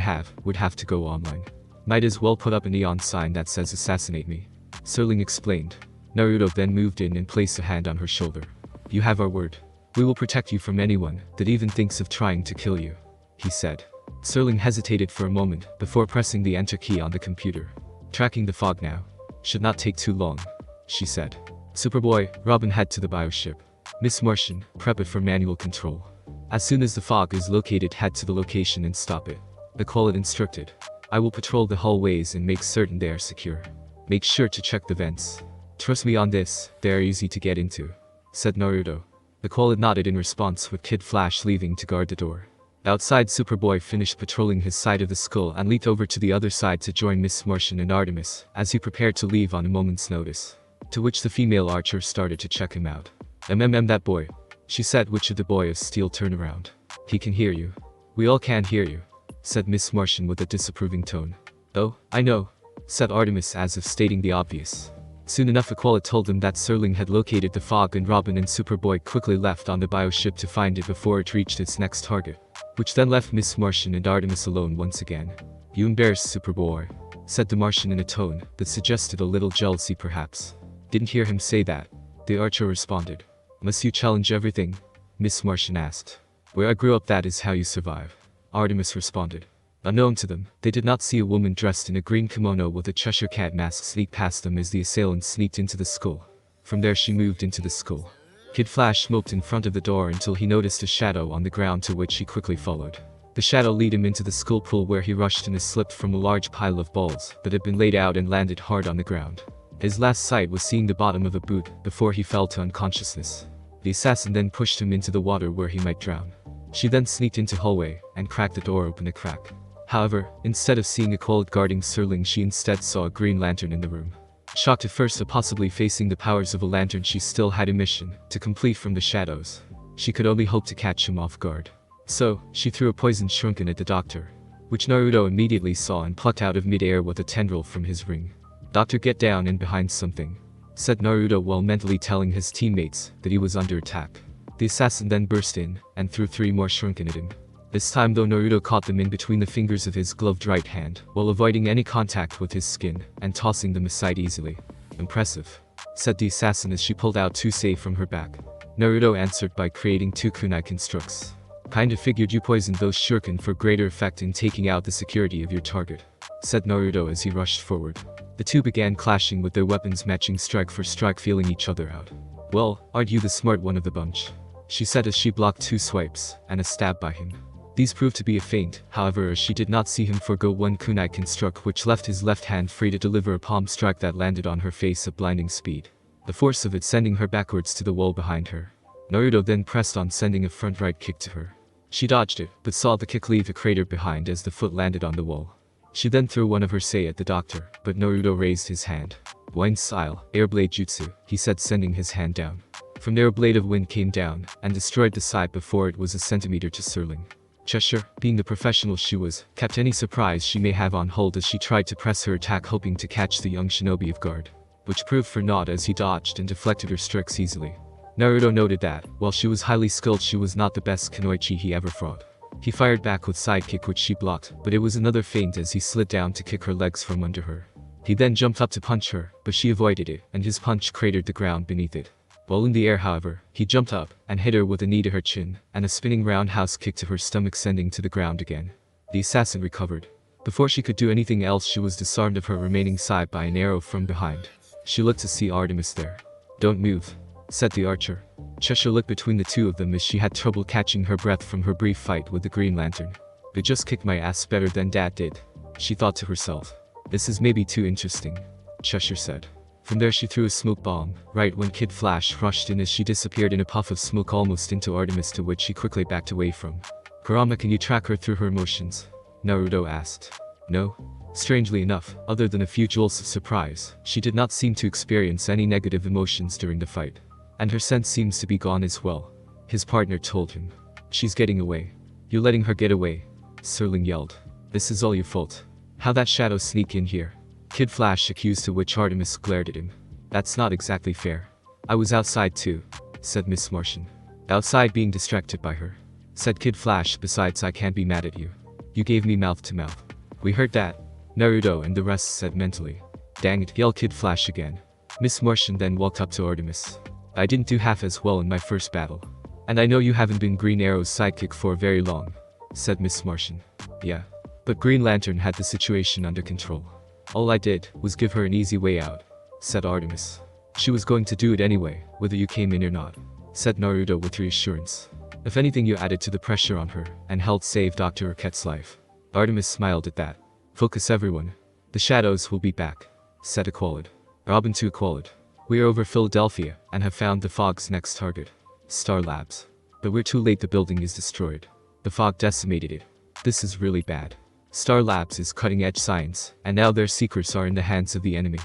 would have to go online. Might as well put up a neon sign that says assassinate me," Serling explained. Naruto then moved in and placed a hand on her shoulder. "You have our word. We will protect you from anyone that even thinks of trying to kill you," he said. Serling hesitated for a moment before pressing the enter key on the computer. "Tracking the fog now. Should not take too long," she said. "Superboy, Robin, head to the bioship. Miss Martian, prep it for manual control. As soon as the fog is located, head to the location and stop it," the Aquila instructed. "I will patrol the hallways and make certain they are secure. Make sure to check the vents. Trust me on this, they are easy to get into," said Naruto. The Aquila nodded in response, with Kid Flash leaving to guard the door. Outside, Superboy finished patrolling his side of the skull and leaped over to the other side to join Miss Martian and Artemis as he prepared to leave on a moment's notice. To which the female archer started to check him out. That boy," she said, which of the boy of steel turned around. "He can hear you." "We all can hear you," said Miss Martian with a disapproving tone. "Oh, I know," said Artemis, as if stating the obvious. Soon enough, Aquila told them that Serling had located the fog, and Robin and Superboy quickly left on the bioship to find it before it reached its next target, which then left Miss Martian and Artemis alone once again. "You embarrassed Superboy," said the Martian in a tone that suggested a little jealousy perhaps. "Didn't hear him say that," the archer responded. "Must you challenge everything?" Miss Martian asked. "Where I grew up, that is how you survive," Artemis responded. Unknown to them, they did not see a woman dressed in a green kimono with a Cheshire Cat mask sneak past them as the assailant sneaked into the school. From there she moved into the school. Kid Flash smoked in front of the door until he noticed a shadow on the ground, to which he quickly followed. The shadow led him into the school pool, where he rushed and slipped from a large pile of balls that had been laid out and landed hard on the ground. His last sight was seeing the bottom of a boot before he fell to unconsciousness. The assassin then pushed him into the water where he might drown. She then sneaked into hallway and cracked the door open a crack. However, instead of seeing a cold guarding Serling, she instead saw a green lantern in the room. Shocked at first at possibly facing the powers of a lantern, she still had a mission to complete from the shadows. She could only hope to catch him off guard. So, she threw a poisoned shuriken at the doctor, which Naruto immediately saw and plucked out of mid-air with a tendril from his ring. "Doctor, get down and behind something," said Naruto while mentally telling his teammates that he was under attack. The assassin then burst in and threw 3 more shuriken at him. This time though, Naruto caught them in between the fingers of his gloved right hand, while avoiding any contact with his skin, and tossing them aside easily. Impressive, said the assassin as she pulled out 2 sei from her back. Naruto answered by creating 2 kunai constructs. Kinda figured you poisoned those shuriken for greater effect in taking out the security of your target, said Naruto as he rushed forward. The two began clashing with their weapons, matching strike for strike, feeling each other out. Well, aren't you the smart one of the bunch? She said as she blocked 2 swipes, and a stab by him. These proved to be a feint, however, as she did not see him forgo 1 kunai construct, which left his left hand free to deliver a palm strike that landed on her face at blinding speed, the force of it sending her backwards to the wall behind her. Naruto then pressed on, sending a front right kick to her. She dodged it, but saw the kick leave a crater behind as the foot landed on the wall. She then threw one of her sei at the doctor, but Naruto raised his hand. Wine style, air blade jutsu, he said, sending his hand down. From there a blade of wind came down, and destroyed the side before it was a centimeter to Serling. Cheshire, being the professional she was, kept any surprise she may have on hold as she tried to press her attack, hoping to catch the young shinobi of guard, which proved for naught as he dodged and deflected her strikes easily. Naruto noted that, while she was highly skilled, she was not the best kunoichi he ever fought. He fired back with sidekick, which she blocked, but it was another feint as he slid down to kick her legs from under her. He then jumped up to punch her, but she avoided it, and his punch cratered the ground beneath it. While in the air, however, he jumped up and hit her with a knee to her chin, and a spinning roundhouse kick to her stomach, sending to the ground again. The assassin recovered. Before she could do anything else, she was disarmed of her remaining sai by an arrow from behind. She looked to see Artemis there. "Don't move," said the archer. Cheshire looked between the two of them as she had trouble catching her breath from her brief fight with the Green Lantern. "They just kicked my ass better than Dad did," she thought to herself. "This is maybe too interesting," Cheshire said. From there she threw a smoke bomb, right when Kid Flash rushed in as she disappeared in a puff of smoke almost into Artemis, to which she quickly backed away from. "Kurama, can you track her through her emotions?" Naruto asked. "No." Strangely enough, other than a few jolts of surprise, she did not seem to experience any negative emotions during the fight. "And her sense seems to be gone as well," his partner told him. "She's getting away." "You're letting her get away?" Serling yelled. "This is all your fault. How'd that shadow sneak in here?" Kid Flash accused, to which Artemis glared at him. "That's not exactly fair." "I was outside too," said Miss Martian. "Outside being distracted by her," said Kid Flash. "Besides, I can't be mad at you. You gave me mouth to mouth." "We heard that," Naruto and the rest said mentally. "Dang it," yelled Kid Flash again. Miss Martian then walked up to Artemis. "I didn't do half as well in my first battle. And I know you haven't been Green Arrow's sidekick for very long," said Miss Martian. "Yeah. But Green Lantern had the situation under control. All I did was give her an easy way out," said Artemis. "She was going to do it anyway, whether you came in or not," said Naruto with reassurance. "If anything, you added to the pressure on her and helped save Dr. Urquette's life." Artemis smiled at that. "Focus everyone. The shadows will be back," said Aqualid. Robin to Aqualid. "We are over Philadelphia and have found the fog's next target, Star Labs. But we're too late, the building is destroyed. The fog decimated it. This is really bad. Star Labs is cutting-edge science, and now their secrets are in the hands of the enemy,"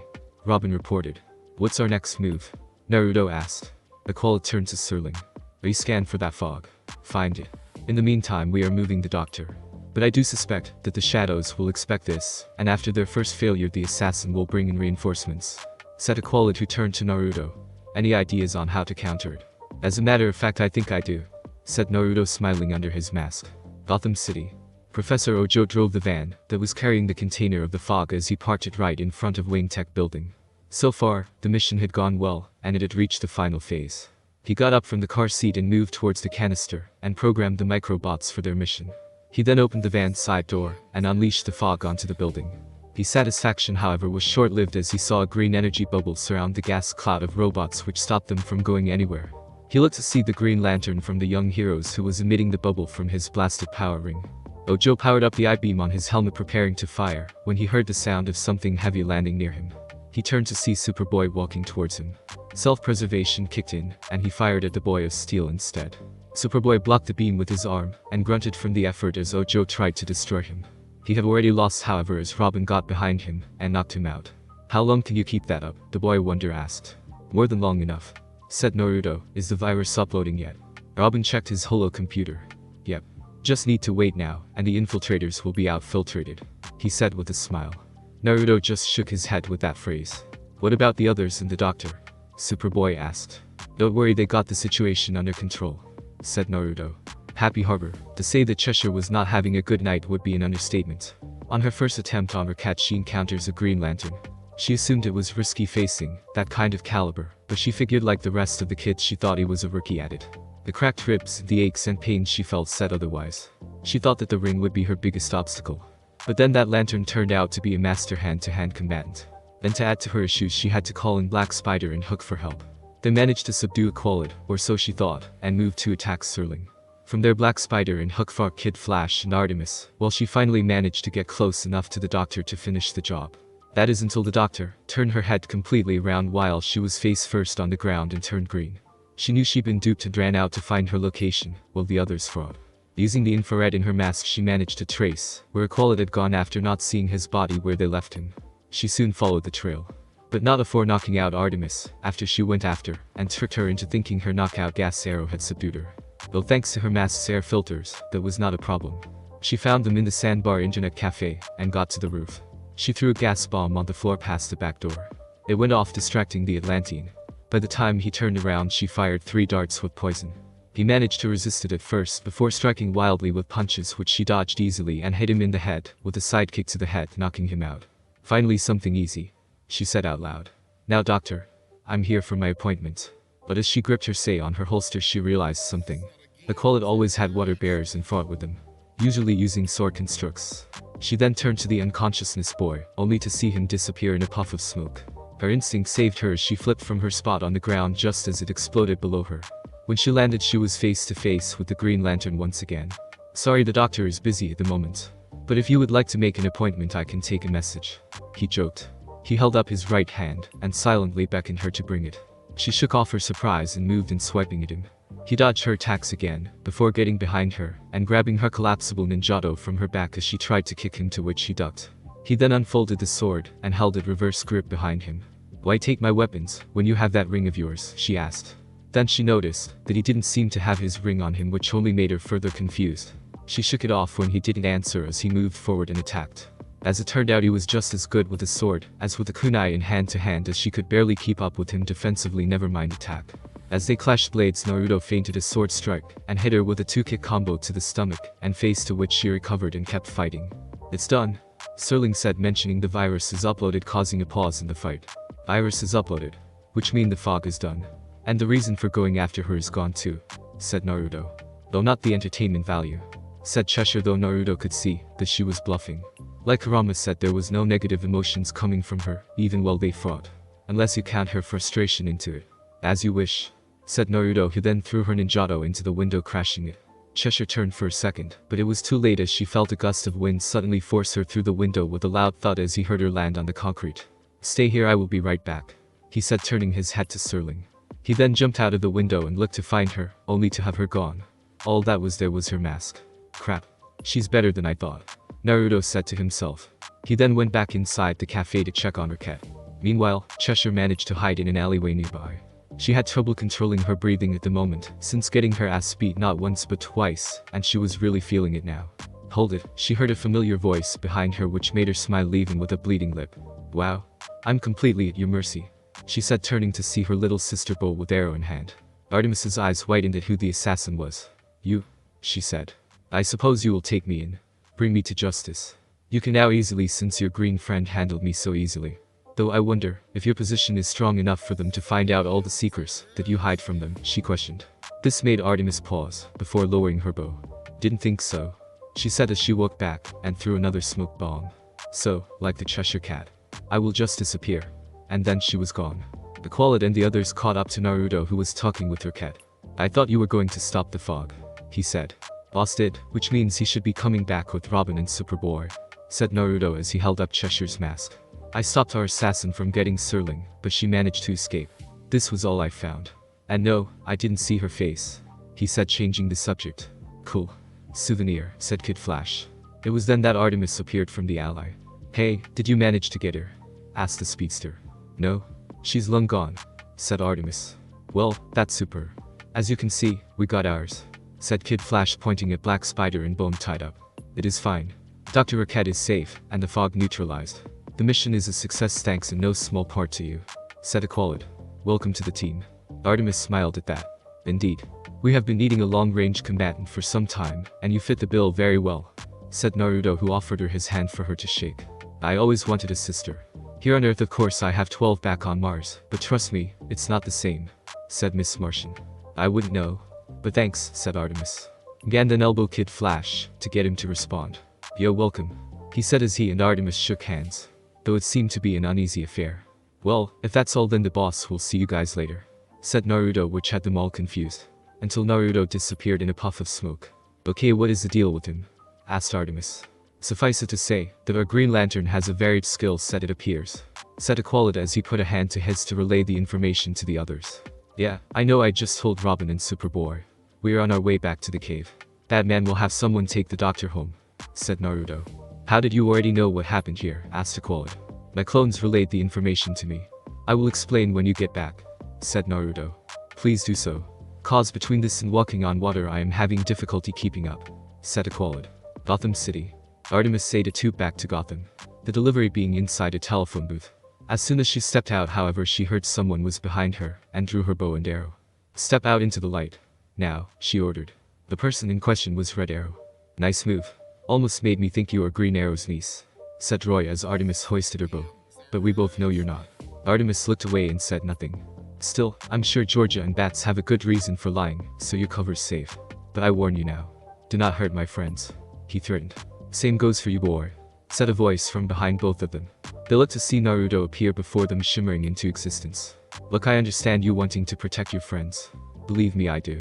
Robin reported. "What's our next move?" Naruto asked. Aqualid turned to Serling. "Rescan for that fog. Find it. In the meantime, we are moving the doctor. But I do suspect that the shadows will expect this, and after their first failure the assassin will bring in reinforcements," said Aqualid, who turned to Naruto. "Any ideas on how to counter it?" "As a matter of fact, I think I do," said Naruto, smiling under his mask. Gotham City. Professor Ojo drove the van that was carrying the container of the fog as he parked it right in front of Wayne Tech building. So far, the mission had gone well, and it had reached the final phase. He got up from the car seat and moved towards the canister, and programmed the microbots for their mission. He then opened the van's side door, and unleashed the fog onto the building. His satisfaction, however, was short-lived as he saw a green energy bubble surround the gas cloud of robots, which stopped them from going anywhere. He looked to see the Green Lantern from the Young Heroes, who was emitting the bubble from his blasted power ring. Ojo powered up the I-beam on his helmet, preparing to fire, when he heard the sound of something heavy landing near him. He turned to see Superboy walking towards him. Self-preservation kicked in, and he fired at the Boy of Steel instead. Superboy blocked the beam with his arm, and grunted from the effort as Ojo tried to destroy him. He had already lost, however, as Robin got behind him, and knocked him out. "How long can you keep that up?" the Boy Wonder asked. "More than long enough," said Naruto. "Is the virus uploading yet?" Robin checked his holo computer. "Yep. Just need to wait now, and the infiltrators will be out-filtrated," he said with a smile. Naruto just shook his head with that phrase. "What about the others and the doctor?" Superboy asked. "Don't worry, they got the situation under control," said Naruto. Happy Harbor. To say that Cheshire was not having a good night would be an understatement. On her first attempt on her cat, she encounters a Green Lantern. She assumed it was risky facing that kind of caliber, but she figured like the rest of the kids she thought he was a rookie at it. The cracked ribs, the aches and pains she felt said otherwise. She thought that the ring would be her biggest obstacle. But then that lantern turned out to be a master hand-to-hand combatant. Then to add to her issues, she had to call in Black Spider and Hook for help. They managed to subdue Qualid, or so she thought, and moved to attack Serling. From there Black Spider and Hook fought Kid Flash and Artemis, while she finally managed to get close enough to the Doctor to finish the job. That is until the Doctor turned her head completely around while she was face first on the ground and turned green. She knew she'd been duped and ran out to find her location, while the others fought. Using the infrared in her mask, she managed to trace where Qualid had gone after not seeing his body where they left him. She soon followed the trail. But not before knocking out Artemis, after she went after and tricked her into thinking her knockout gas arrow had subdued her. Though thanks to her mask's air filters, that was not a problem. She found them in the Sandbar Internet Cafe and got to the roof. She threw a gas bomb on the floor past the back door. It went off, distracting the Atlantean. By the time he turned around, she fired 3 darts with poison. He managed to resist it at first before striking wildly with punches which she dodged easily and hit him in the head with a side kick to the head, knocking him out. Finally something easy, she said out loud. Now Doctor, I'm here for my appointment. But as she gripped her say on her holster, she realized something. The Qualid always had water bears and fought with them, usually using sword constructs. She then turned to the unconsciousness boy, only to see him disappear in a puff of smoke. Her instinct saved her as she flipped from her spot on the ground just as it exploded below her. When she landed, she was face to face with the Green Lantern once again. Sorry, the Doctor is busy at the moment. But if you would like to make an appointment, I can take a message. He joked. He held up his right hand and silently beckoned her to bring it. She shook off her surprise and moved in, swiping at him. He dodged her attacks again, before getting behind her and grabbing her collapsible ninjato from her back as she tried to kick him, to which he ducked. He then unfolded the sword and held it reverse grip behind him. Why take my weapons when you have that ring of yours? She asked. Then she noticed that he didn't seem to have his ring on him, which only made her further confused. She shook it off when he didn't answer as he moved forward and attacked. As it turned out, he was just as good with a sword as with a kunai in hand-to-hand, as she could barely keep up with him defensively, never mind attack. As they clashed blades, Naruto feinted a sword strike and hit her with a 2-kick combo to the stomach and face, to which she recovered and kept fighting. It's done, Serling said, mentioning the virus is uploaded, causing a pause in the fight. Virus is uploaded, which means the fog is done. And the reason for going after her is gone too, said Naruto. Though not the entertainment value, said Cheshire, though Naruto could see that she was bluffing. Like Kurama said, there was no negative emotions coming from her, even while they fought. Unless you count her frustration into it. As you wish, said Naruto, who then threw her ninjato into the window, crashing it. Cheshire turned for a second, but it was too late as she felt a gust of wind suddenly force her through the window with a loud thud as he heard her land on the concrete. Stay here, I will be right back, he said, turning his head to Serling. He then jumped out of the window and looked to find her, only to have her gone. All that was there was her mask. Crap. She's better than I thought, Naruto said to himself. He then went back inside the cafe to check on her cat. Meanwhile, Cheshire managed to hide in an alleyway nearby. She had trouble controlling her breathing at the moment, since getting her ass beat not once but twice, and she was really feeling it now. Hold it, she heard a familiar voice behind her, which made her smile even with a bleeding lip. Wow. I'm completely at your mercy, she said, turning to see her little sister bow with arrow in hand. Artemis's eyes widened at who the assassin was. You, she said. I suppose you will take me in. Bring me to justice. You can now easily, since your green friend handled me so easily. Though I wonder if your position is strong enough for them to find out all the secrets that you hide from them, she questioned. This made Artemis pause before lowering her bow. Didn't think so, she said as she walked back and threw another smoke bomb. So, like the Cheshire Cat, I will just disappear. And then she was gone. The Qualid and the others caught up to Naruto, who was talking with her cat. I thought you were going to stop the fog, he said. Boss did, which means he should be coming back with Robin and Superboy, said Naruto as he held up Cheshire's mask. I stopped our assassin from getting Serling, but she managed to escape. This was all I found. And no, I didn't see her face, he said, changing the subject. Cool. Souvenir, said Kid Flash. It was then that Artemis appeared from the alley. Hey, did you manage to get her? Asked the speedster. No, she's long gone, said Artemis. Well, that's super. As you can see, we got ours, said Kid Flash, pointing at Black Spider and Bone tied up. It is fine. Dr. Rocket is safe, and the fog neutralized. The mission is a success thanks in no small part to you, said Qualid. Welcome to the team. Artemis smiled at that. Indeed. We have been needing a long-range combatant for some time, and you fit the bill very well, said Naruto, who offered her his hand for her to shake. I always wanted a sister. Here on Earth, of course, I have 12 back on Mars, but trust me, it's not the same, said Miss Martian. I wouldn't know. But thanks, said Artemis. Gan then elbowed Kid Flash to get him to respond. Yo, welcome, he said as he and Artemis shook hands, though it seemed to be an uneasy affair. Well, if that's all, then the boss will see you guys later, said Naruto, which had them all confused, until Naruto disappeared in a puff of smoke. Okay, what is the deal with him? Asked Artemis. Suffice it to say, that our Green Lantern has a varied skill set, it appears, said Aqualid as he put a hand to his to relay the information to the others. Yeah, I know, I just told Robin and Superboy. We are on our way back to the cave. That man will have someone take the doctor home, said Naruto. How did you already know what happened here? Asked Aqualid. My clones relayed the information to me. I will explain when you get back, said Naruto. Please do so. Cause between this and walking on water I am having difficulty keeping up, said Aqualid. Gotham City. Artemis said a tube back to Gotham, the delivery being inside a telephone booth. As soon as she stepped out, however, she heard someone was behind her and drew her bow and arrow. Step out into the light. Now, she ordered. The person in question was Red Arrow. Nice move. Almost made me think you were Green Arrow's niece, said Roy as Artemis hoisted her bow. But we both know you're not. Artemis looked away and said nothing. Still, I'm sure Georgia and Bats have a good reason for lying, so your cover's safe. But I warn you now. Do not hurt my friends, he threatened. Same goes for you, boy, said a voice from behind both of them. They looked to see Naruto appear before them, shimmering into existence. Look, I understand you wanting to protect your friends. Believe me, I do.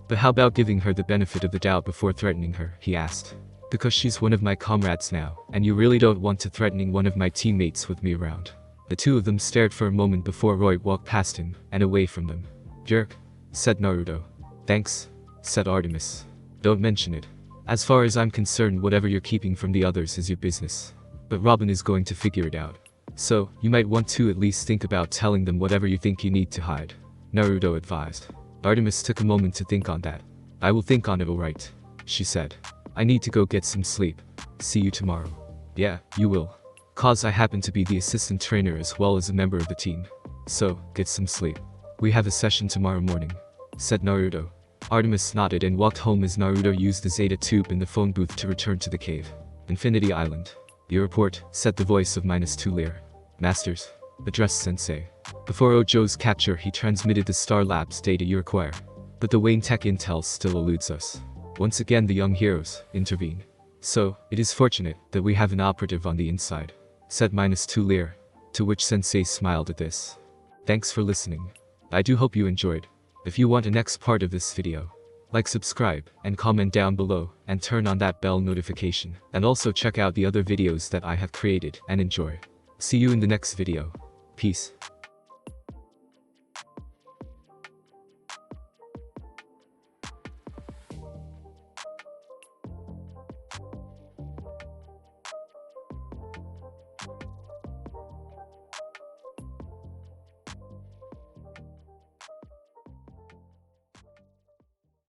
But how about giving her the benefit of the doubt before threatening her, he asked. Because she's one of my comrades now, and you really don't want to threatening one of my teammates with me around. The two of them stared for a moment before Roy walked past him and away from them. Jerk, said Naruto. Thanks, said Artemis. Don't mention it. As far as I'm concerned, whatever you're keeping from the others is your business. But Robin is going to figure it out. So, you might want to at least think about telling them whatever you think you need to hide, Naruto advised. Artemis took a moment to think on that. I will think on it, alright, she said. I need to go get some sleep. See you tomorrow. Yeah, you will. Cause I happen to be the assistant trainer as well as a member of the team. So, get some sleep. We have a session tomorrow morning, said Naruto. Artemis nodded and walked home as Naruto used the Zeta tube in the phone booth to return to the cave. Infinity Island. Your report, said the voice of -2 Lear. Masters. Addressed Sensei. Before Ojo's capture, he transmitted the Star Labs data you require. But the Wayne Tech intel still eludes us. Once again the young heroes intervene. So, it is fortunate that we have an operative on the inside, said -2 Lear, to which Sensei smiled at this. Thanks for listening. I do hope you enjoyed. If you want a next part of this video, like, subscribe, and comment down below, and turn on that bell notification, and also check out the other videos that I have created and enjoy. See you in the next video. Peace.